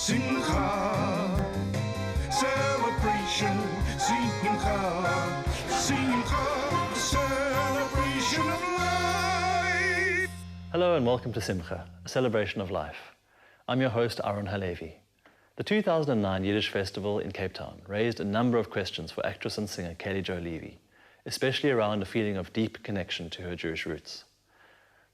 Simcha, celebration, Simcha, Simcha, celebration of life. Hello and welcome to Simcha, a celebration of life. I'm your host, Aaron Halevi. The 2009 Yiddish Festival in Cape Town raised a number of questions for actress and singer Kelly Jo Levy, especially around a feeling of deep connection to her Jewish roots.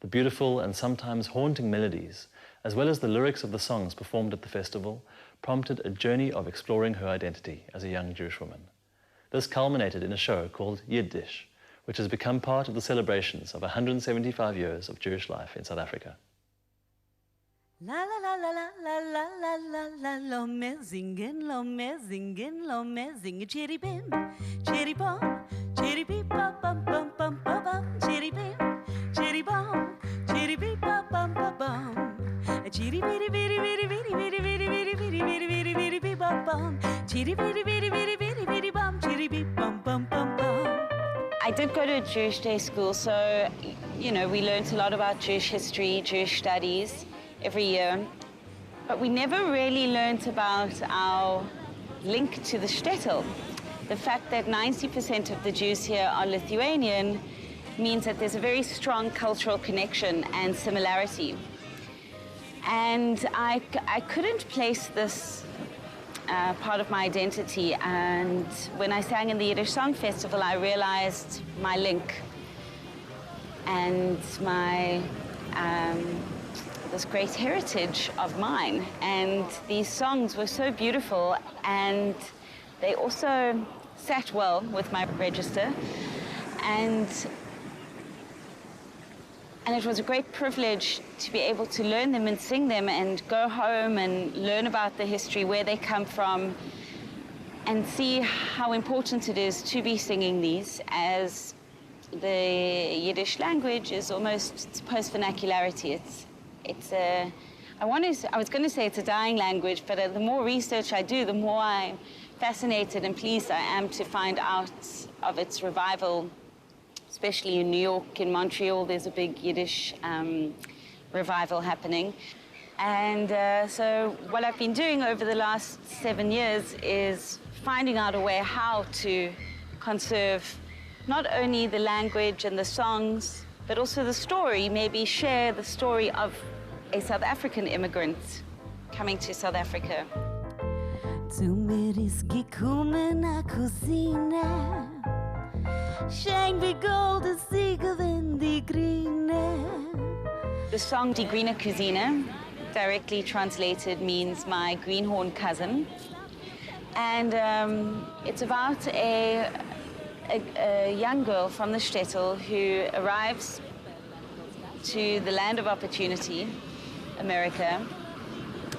The beautiful and sometimes haunting melodies, as well as the lyrics of the songs performed at the festival, prompted a journey of exploring her identity as a young Jewish woman. This culminated in a show called Yid Dish, which has become part of the celebrations of 175 years of Jewish life in South Africa. La la la la la la la la la la lo me singen, chitty bim, chitty bom, chitty beep bum bum bum bum bum, chitty bim, chitty bom, chitty beep bum bum bum bum, chitty bitty bitty bitty bitty bitty bitty bitty bitty bitty bitty bitty beep bum bum, chitty bitty bitty bitty bitty bitty bum, chitty beep bum bum bum bum. I did go to a Jewish day school, so we learned a lot about Jewish history, Jewish studies every year, but we never really learned about our link to the shtetl. The fact that 90% of the Jews here are Lithuanian means that there's a very strong cultural connection and similarity. And I couldn't place this part of my identity, and when I sang in the Yiddish Song Festival, I realized my link and my this great heritage of mine. And these songs were so beautiful, and they also sat well with my register, and it was a great privilege to be able to learn them and sing them and go home and learn about the history, where they come from, and see how important it is to be singing these, as the Yiddish language is almost post-vernacularity. I was going to say it's a dying language, but the more research I do, the more I'm fascinated and pleased I am to find out of its revival, especially in New York, in Montreal. There's a big Yiddish revival happening. And so what I've been doing over the last 7 years is finding out a way how to conserve not only the language and the songs, but also the story, maybe share the story of a South African immigrant coming to South Africa. Zu mir ist gekommen a Cousine, schein wie Gold ist sie gewinnt die Grüne. The song Die Grüne Cousine, directly translated, means my greenhorn cousin. And it's about a young girl from the shtetl who arrives to the land of opportunity, America,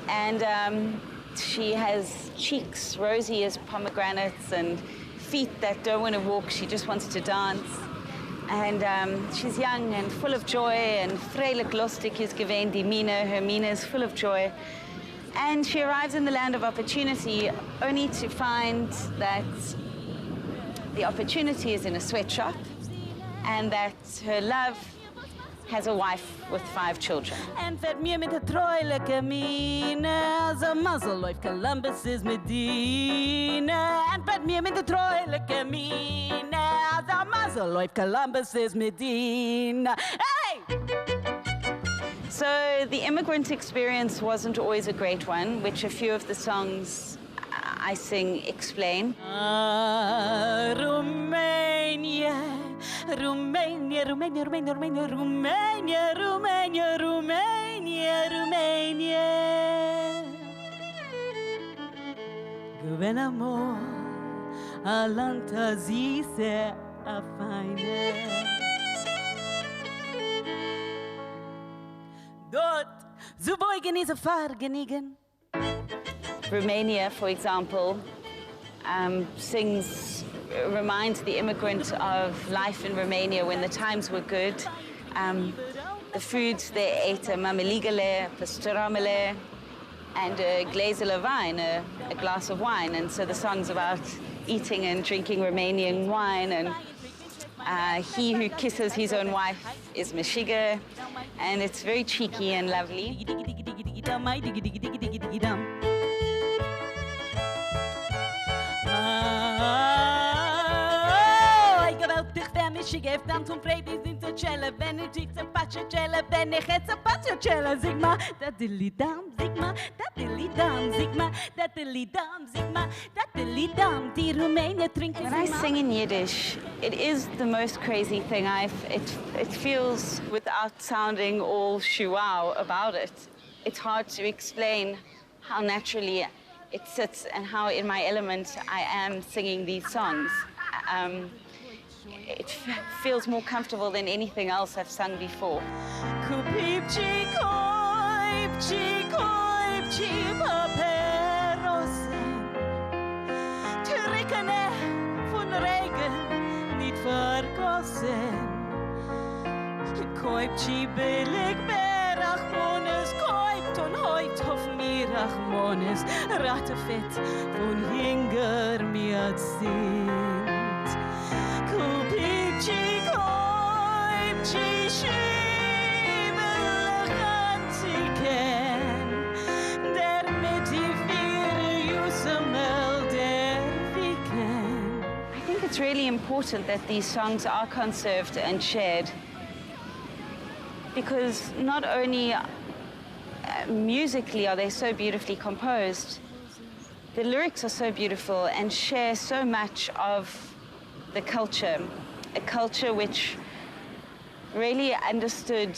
and she has cheeks rosy as pomegranates and feet that don't want to walk, she just wants to dance. And she's young and full of joy, and freilich lustig is gewesen die Mine, her Mine is full of joy. And she arrives in the land of opportunity only to find that the opportunity is in a sweatshop, and that her love has a wife with 5 children. En fährt mir mit der treuliche Mine, also Mazel läuft Columbus ist Medine. En fährt mir mit der treuliche Mine, also Mazel läuft Columbus ist Medine. Hey! So the immigrant experience wasn't always a great one, which a few of the songs I sing explain. Romania, Romania, Romania, Romania, Romania, Romania, Romania, Romania, Romania. Gewen amor, a lanta süße, a feine. Dort, zu beugen ist a Fargenigen. Romania, for example, reminds the immigrant of life in Romania when the times were good. The foods they ate, a mameligele, pastromele, and a gläsele wine, a glass of wine. And so the song's about eating and drinking Romanian wine, and he who kisses his own wife is Meshiga, and it's very cheeky and lovely. gave down to babies into cello, wenn ich die Zapatsche cello, wenn ich jetzt Zapatsche cello, Sigma, that dilly dum, Sigma, that dilly dum, Sigma, that dilly dum, Sigma, that dilly dum, die Rumäne trinken. When I sing in Yiddish, it is the most crazy thing. It feels, without sounding all shoo-wow about it, it's hard to explain how naturally it sits and how in my element I am singing these songs. It feels more comfortable than anything else I've sung before. Kupipchi, koipchi, koipchi, paperosen. Trickene von Regen nicht vergossen. Koipchi billig berachmones, koipt und heut auf mir achmones. Rattefett von Hinger mir sind. Kupipchi, koipchi, schiebelach anziken. Der mit die vier Jusemel der Wiken. I think it's really important that these songs are conserved and shared, because not only musically are they so beautifully composed, the lyrics are so beautiful and share so much of the culture, a culture which really understood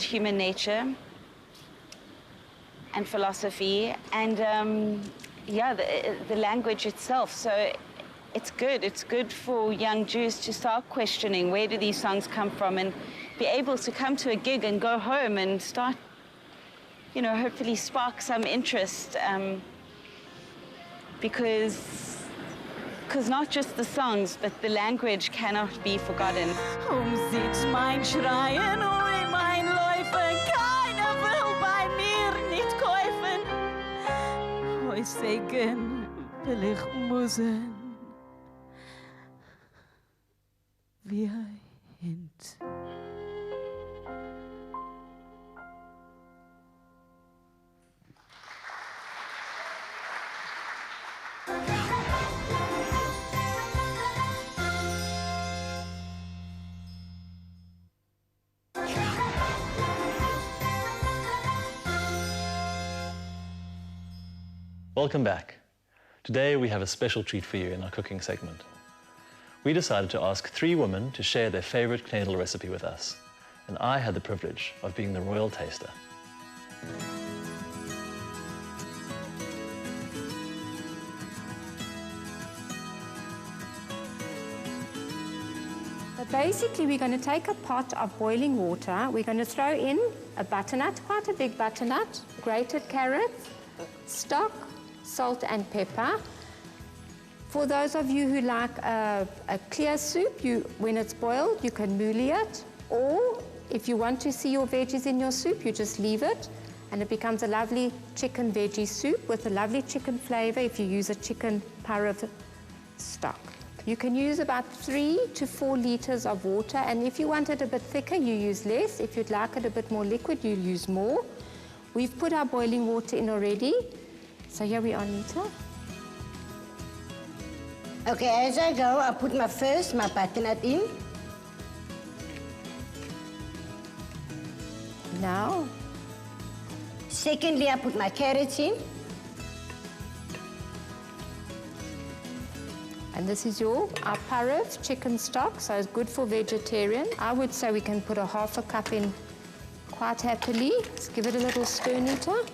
human nature and philosophy and the language itself. So it's good for young Jews to start questioning where do these songs come from and be able to come to a gig and go home and start, hopefully spark some interest, because not just the songs, but the language cannot be forgotten. Sitzt mein Schreien, oi mein Läufen, keiner will bei mir nicht kaufen. Oi Segen will ich müssen, wie ein Hint. Welcome back. Today we have a special treat for you in our cooking segment. We decided to ask 3 women to share their favorite Kneidal recipe with us, and I had the privilege of being the royal taster. So basically, we're going to take a pot of boiling water. We're going to throw in a butternut, quite a big butternut, grated carrots, stock, salt and pepper. For those of you who like a clear soup, when it's boiled, you can mouli it. Or if you want to see your veggies in your soup, you just leave it and it becomes a lovely chicken veggie soup with a lovely chicken flavor if you use a chicken parav stock. You can use about 3 to 4 liters of water, and if you want it a bit thicker, you use less. If you'd like it a bit more liquid, you use more. We've put our boiling water in already. So here we are, Nita. Okay, as I go, I put my butternut in. Now. Secondly, I put my carrots in. And this is our parav chicken stock, so it's good for vegetarian. I would say we can put a half a cup in quite happily. Let's give it a little stir, Nita.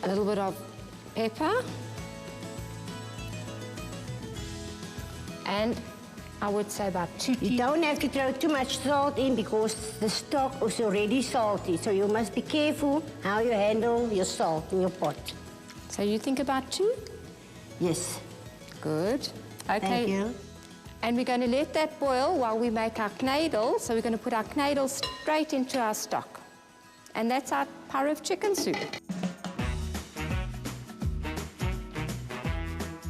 A little bit of pepper. And I would say about 2 teaspoons. You don't have to throw too much salt in because the stock is already salty. So you must be careful how you handle your salt in your pot. So you think about 2? Yes. Good. Okay. Thank you. And we're going to let that boil while we make our kneidel. So we're going to put our kneidel straight into our stock. And that's our parav chicken soup.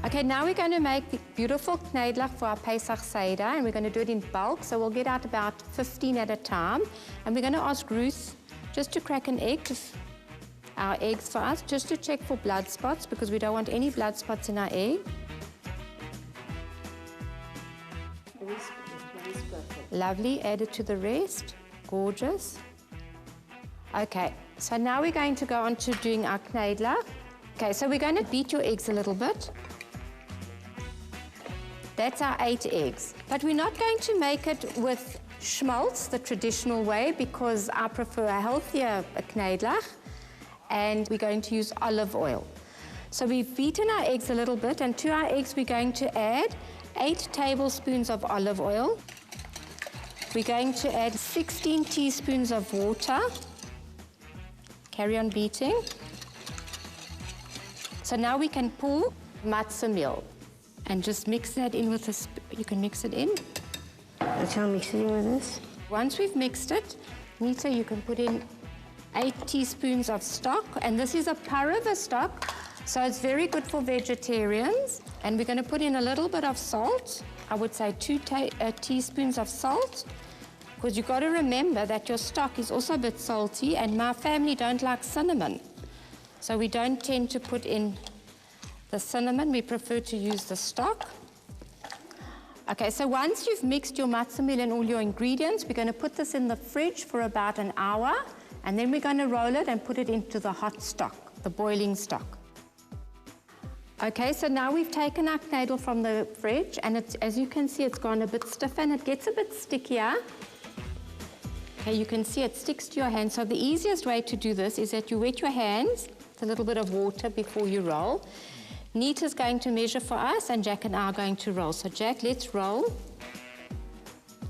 Okay, now we're going to make the beautiful kneidlach for our Pesach Seder, and we're going to do it in bulk. So we'll get out about 15 at a time. And we're going to ask Ruth just to crack an egg, our eggs for us, just to check for blood spots, because we don't want any blood spots in our egg. Lovely, add it to the rest. Gorgeous. Okay, so now we're going to go on to doing our kneidler. Okay, so we're going to beat your eggs a little bit. That's our 8 eggs. But we're not going to make it with schmaltz, the traditional way, because I prefer a healthier kneidler, and we're going to use olive oil. So we've beaten our eggs a little bit, and to our eggs we're going to add 8 tablespoons of olive oil. We're going to add 16 teaspoons of water. Carry on beating. So now we can pour matzah meal and just mix that in with a you can mix it in. That's how I'm mixing with this. Once we've mixed it, Nita, you can put in 8 teaspoons of stock, and this is a parava stock, so it's very good for vegetarians. And we're going to put in a little bit of salt. I would say 2 teaspoons of salt, because you've got to remember that your stock is also a bit salty, and my family don't like cinnamon. So we don't tend to put in the cinnamon, we prefer to use the stock. Okay, so once you've mixed your matzah meal and all your ingredients, we're going to put this in the fridge for about an hour, and then we're going to roll it and put it into the hot stock, the boiling stock. Okay, so now we've taken our kneidel from the fridge, and it's, as you can see, it's gone a bit stiffer and it gets a bit stickier. Okay, you can see it sticks to your hand. So the easiest way to do this is that you wet your hands with a little bit of water before you roll. Nita's going to measure for us, and Jack and I are going to roll. So Jack, let's roll.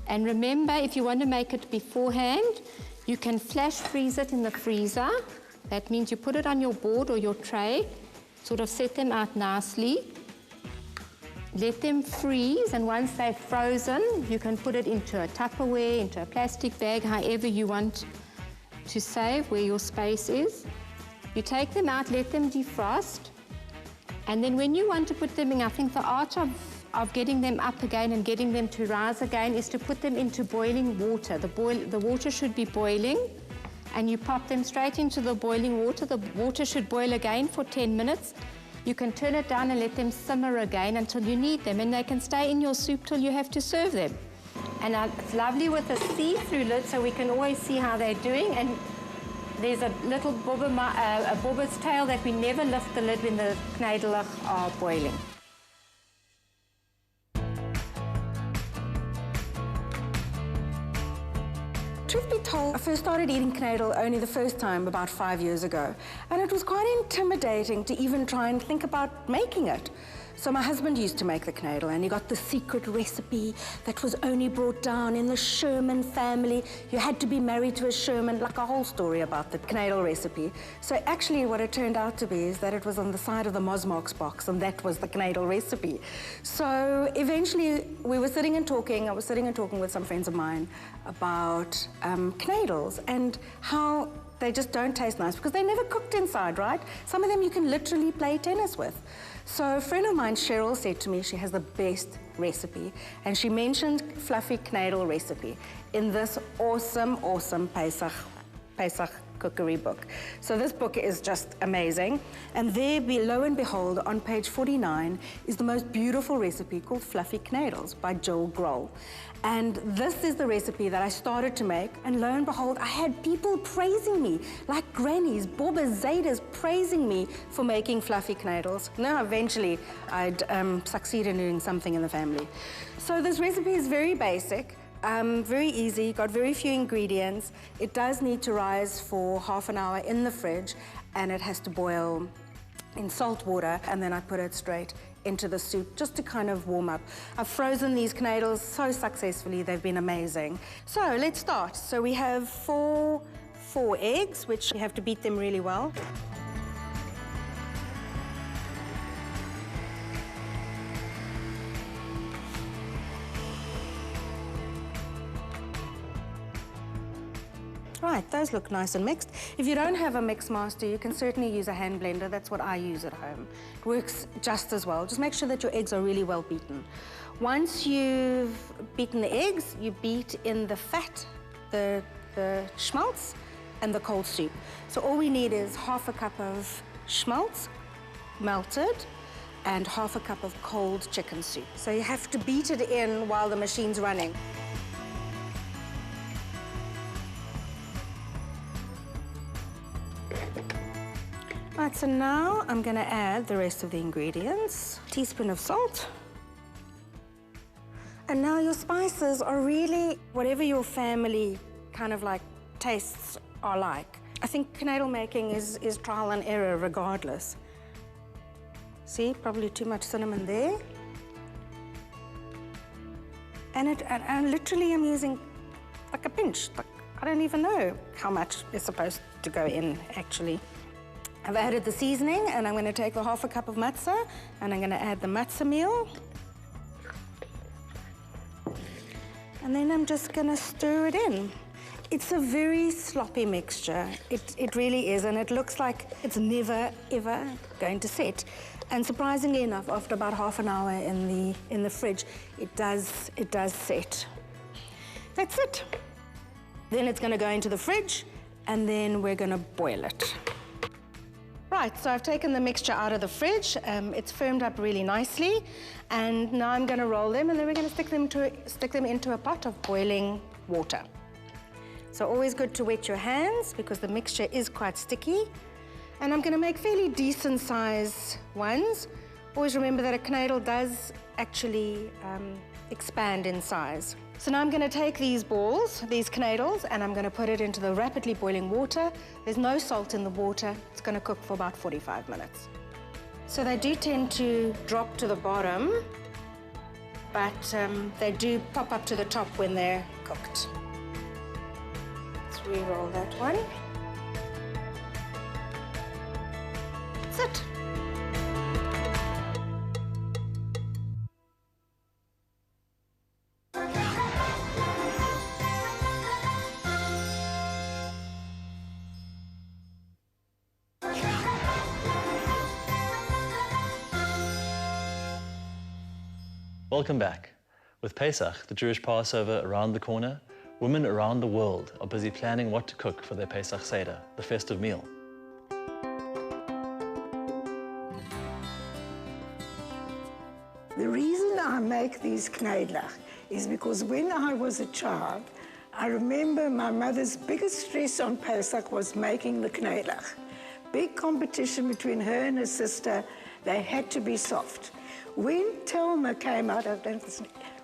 And remember, if you want to make it beforehand, you can flash freeze it in the freezer. That means you put it on your board or your tray, sort of set them out nicely. Let them freeze, and once they're frozen, you can put it into a Tupperware, into a plastic bag, however you want to save where your space is. You take them out, let them defrost, and then when you want to put them in, I think the art of getting them up again and getting them to rise again is to put them into boiling water. The water should be boiling, and you pop them straight into the boiling water. The water should boil again for 10 minutes. You can turn it down and let them simmer again until you need them, and they can stay in your soup till you have to serve them. And it's lovely with a see-through lid, so we can always see how they're doing. And there's a little bobber's tail that we never lift the lid when the kneidel are boiling. Truth be told, I first started eating kneidel only the first time about 5 years ago, and it was quite intimidating to even try and think about making it. So my husband used to make the kneidel, and he got the secret recipe that was only brought down in the Sherman family. You had to be married to a Sherman, like a whole story about the kneidel recipe. So actually what it turned out to be is that it was on the side of the Mosmarks box, and that was the kneidel recipe. So eventually we were sitting and talking, I was sitting and talking with some friends of mine about kneidels and how they just don't taste nice because they're never cooked inside, right? Some of them you can literally play tennis with. So a friend of mine, Cheryl, said to me she has the best recipe, and she mentioned fluffy kneidel recipe in this awesome Pesach cookery book. So this book is just amazing, and there, lo and behold, on page 49 is the most beautiful recipe called Fluffy Kneidels by Joel Grohl. And this is the recipe that I started to make, and lo and behold, I had people praising me, like grannies, bobbers, zadas, praising me for making fluffy kneidels. Now, eventually, I'd succeed in doing something in the family. So this recipe is very basic, very easy, got very few ingredients. It does need to rise for half an hour in the fridge, and it has to boil in salt water, and then I put it straight into the soup just to kind of warm up. I've frozen these kneidels so successfully, they've been amazing. So let's start. So we have four eggs, which you have to beat them really well. Right, those look nice and mixed. If you don't have a mix master, you can certainly use a hand blender. That's what I use at home. It works just as well. Just make sure that your eggs are really well beaten. Once you've beaten the eggs, you beat in the fat, the schmaltz, and the cold soup. So all we need is half a cup of schmaltz, melted, and half a cup of cold chicken soup. So you have to beat it in while the machine's running. Right, so now I'm going to add the rest of the ingredients. Teaspoon of salt. And now your spices are really whatever your family kind of like tastes are like. I think Kneidal making is trial and error regardless. See, probably too much cinnamon there. And literally I'm using like a pinch. Like, I don't even know how much is supposed to go in actually. I've added the seasoning and I'm going to take the half a cup of matzah and I'm going to add the matzah meal. And then I'm just going to stir it in. It's a very sloppy mixture. It really is, and it looks like it's never, ever going to set. And surprisingly enough, after about half an hour in the fridge, it does set. That's it. Then it's going to go into the fridge, and then we're going to boil it. Right, so I've taken the mixture out of the fridge. It's firmed up really nicely, and now I'm going to roll them, and then we're going to stick them into a pot of boiling water. So always good to wet your hands because the mixture is quite sticky. And I'm going to make fairly decent size ones. Always remember that a Kneidal does actually expand in size. So now I'm going to take these balls, these Kneidals, and I'm going to put it into the rapidly boiling water. There's no salt in the water. It's going to cook for about 45 minutes. So they do tend to drop to the bottom, but they do pop up to the top when they're cooked. Let's re-roll that one. That's it. Welcome back. With Pesach, the Jewish Passover, around the corner, women around the world are busy planning what to cook for their Pesach Seder, the festive meal. The reason I make these Kneidal is because when I was a child, I remember my mother's biggest stress on Pesach was making the Kneidal. Big competition between her and her sister. They had to be soft. When Telma came out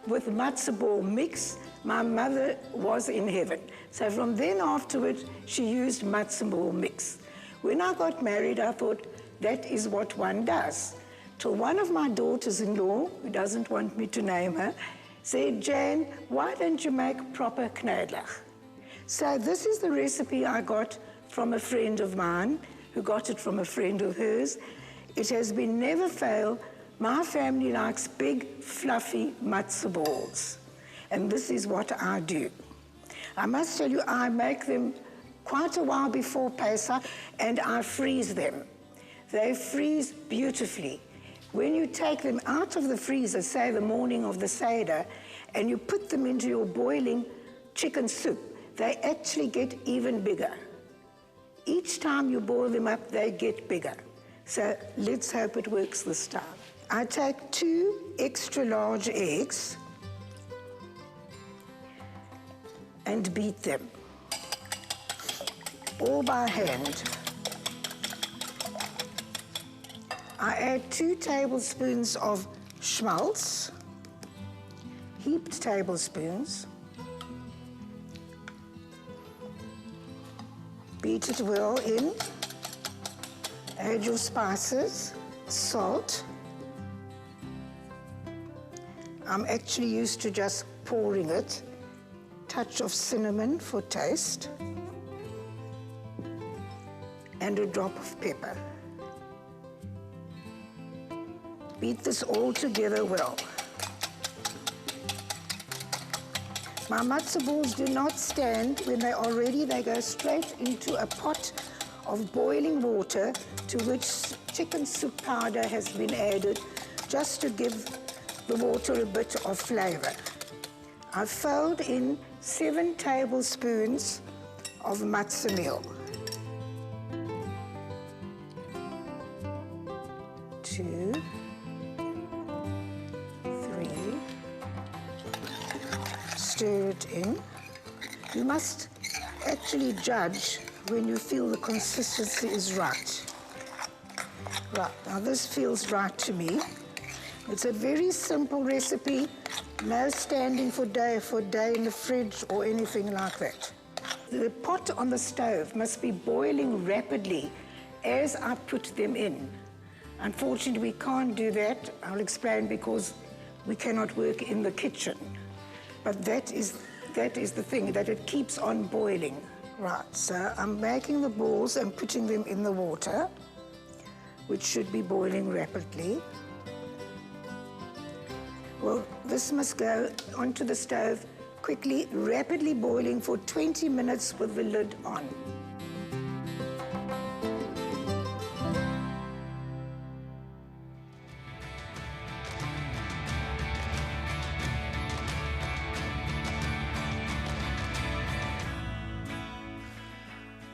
with matzah ball mix, my mother was in heaven. So from then afterwards, she used matzah ball mix. When I got married, I thought, that is what one does. Till one of my daughters-in-law, who doesn't want me to name her, said, Jane, why don't you make proper Kneidal? So this is the recipe I got from a friend of mine, who got it from a friend of hers. It has been never failed. My family likes big, fluffy matzah balls, and this is what I do. I must tell you, I make them quite a while before Pesach, and I freeze them. They freeze beautifully. When you take them out of the freezer, say the morning of the Seder, and you put them into your boiling chicken soup, they actually get even bigger. Each time you boil them up, they get bigger. So let's hope it works this time. I take 2 extra large eggs and beat them, all by hand. I add 2 tablespoons of schmaltz, heaped tablespoons. Beat it well in. Add your spices, salt. I'm actually used to just pouring it. Touch of cinnamon for taste. And a drop of pepper. Beat this all together well. My matzah balls do not stand when they are ready. They go straight into a pot of boiling water to which chicken soup powder has been added just to give the water a bit of flavor. I fold in 7 tablespoons of matzah meal. 2, 3. Stir it in. You must actually judge when you feel the consistency is right. Right, now this feels right to me. It's a very simple recipe, no standing for day in the fridge or anything like that. The pot on the stove must be boiling rapidly as I put them in. Unfortunately, we can't do that. I'll explain because we cannot work in the kitchen. But that is the thing, that it keeps on boiling. Right, so I'm making the balls and putting them in the water, which should be boiling rapidly. Well, this must go onto the stove quickly, rapidly boiling for 20 minutes with the lid on.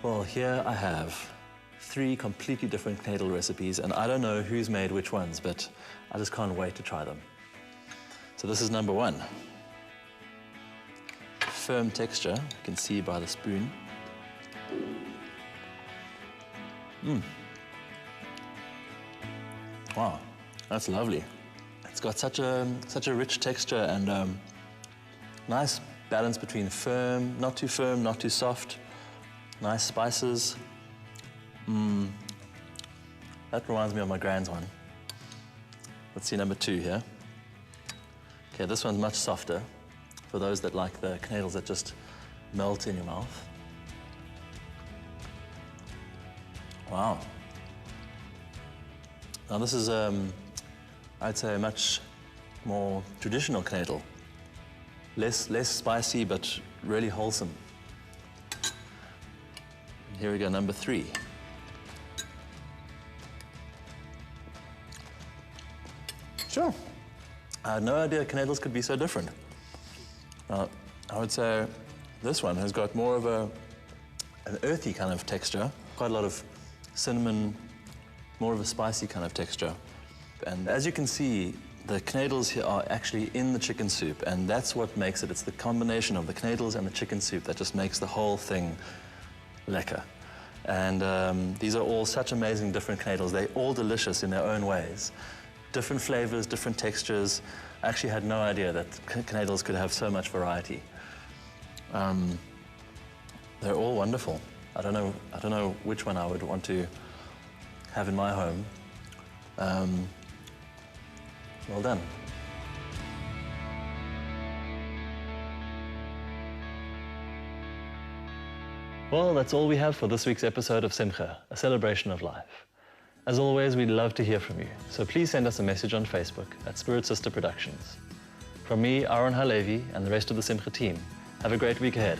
Well, here I have 3 completely different Kneidal recipes, and I don't know who's made which ones, but I just can't wait to try them. So this is number 1. Firm texture, you can see by the spoon. Wow, that's lovely. It's got such a rich texture and nice balance between firm, not too soft. Nice spices. That reminds me of my grand's one. Let's see number 2 here. Okay, this one's much softer for those that like the Kneidals that just melt in your mouth. Wow. Now this is, I'd say, a much more traditional Kneidal. Less spicy, but really wholesome. Here we go, number 3. Sure. I had no idea Kneidals could be so different. I would say this one has got more of an earthy kind of texture, quite a lot of cinnamon, more of a spicy kind of texture. And as you can see, the Kneidals here are actually in the chicken soup, and that's what makes it. It's the combination of the Kneidals and the chicken soup that just makes the whole thing lekker. And these are all such amazing different Kneidals. They're all delicious in their own ways. Different flavors, different textures. I actually had no idea that Kneidals could have so much variety. They're all wonderful. I don't know which one I would want to have in my home. Well done. Well, that's all we have for this week's episode of Simcha, a celebration of life. As always, we'd love to hear from you, so please send us a message on Facebook at Spirit Sister Productions. From me, Aaron Halevi, and the rest of the Simcha team, have a great week ahead.